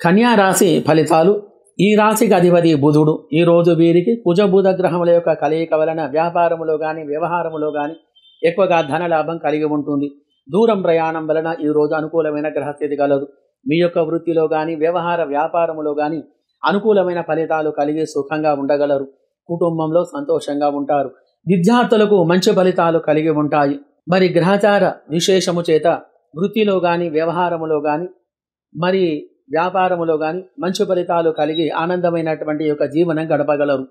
కన్యా రాశి ఫలితాలు. ఈ రాశికి అధిపతి బుధుడు. ఈరోజు వీరికి కుజబుధ గ్రహముల యొక్క కలయిక వలన వ్యాపారములో కానీ వ్యవహారములో కానీ ఎక్కువగా ధన లాభం కలిగి ఉంటుంది. దూరం ప్రయాణం వలన ఈరోజు అనుకూలమైన గ్రహస్థితి కలదు. మీ యొక్క వృత్తిలో కానీ వ్యవహార వ్యాపారములో కానీ అనుకూలమైన ఫలితాలు కలిగి సుఖంగా ఉండగలరు. కుటుంబంలో సంతోషంగా ఉంటారు. విద్యార్థులకు మంచి ఫలితాలు కలిగి ఉంటాయి. మరి గ్రహచార విశేషము చేత వృత్తిలో కానీ వ్యవహారములో కానీ మరి వ్యాపారములో కానీ మంచి ఫలితాలు కలిగి ఆనందమైనటువంటి యొక్క జీవనం గడపగలరు.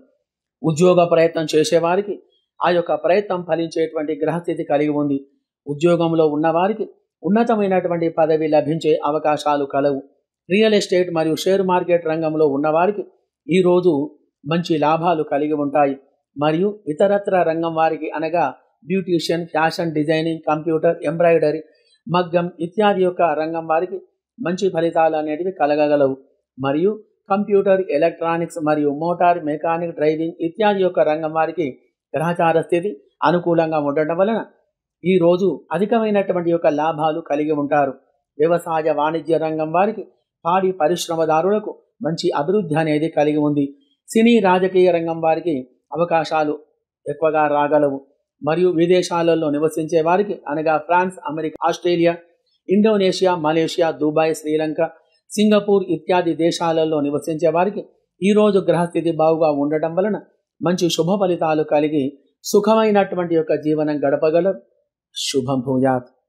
ఉద్యోగ ప్రయత్నం చేసేవారికి ఆ యొక్క ప్రయత్నం ఫలించేటువంటి గ్రహస్థితి కలిగి ఉంది. ఉద్యోగంలో ఉన్నవారికి ఉన్నతమైనటువంటి పదవి లభించే అవకాశాలు కలవు. రియల్ ఎస్టేట్ మరియు షేర్ మార్కెట్ రంగంలో ఉన్నవారికి ఈరోజు మంచి లాభాలు కలిగి ఉంటాయి. మరియు ఇతరత్ర రంగం వారికి అనగా beautician, fashion designing, computer, embroidery, మగ్గం ఇత్యాది యొక్క రంగం వారికి మంచి ఫలితాలు అనేటివి కలగగలవు. మరియు కంప్యూటర్, ఎలక్ట్రానిక్స్ మరియు మోటార్ మెకానిక్, డ్రైవింగ్ ఇత్యాది యొక్క రంగం వారికి గ్రహచార స్థితి అనుకూలంగా ఉండటం వలన ఈరోజు అధికమైనటువంటి యొక్క లాభాలు కలిగి ఉంటారు. వ్యవసాయ వాణిజ్య రంగం వారికి, పాడి పరిశ్రమదారులకు మంచి అభివృద్ధి అనేది కలిగి ఉంది. సినీ రాజకీయ రంగం వారికి అవకాశాలు ఎక్కువగా రాగలవు. మరియు విదేశాలలో నివసించే వారికి అనగా France, America, Australia, Indonesia, Malaysia, Dubai, Sri Lanka, Singapore ఇత్యాది దేశాలలో నివసించే వారికి ఈరోజు గ్రహస్థితి బాగుగా ఉండటం వలన మంచి శుభ ఫలితాలు కలిగి సుఖమైనటువంటి యొక్క జీవనం గడపగలరు. శుభం భూయాత్.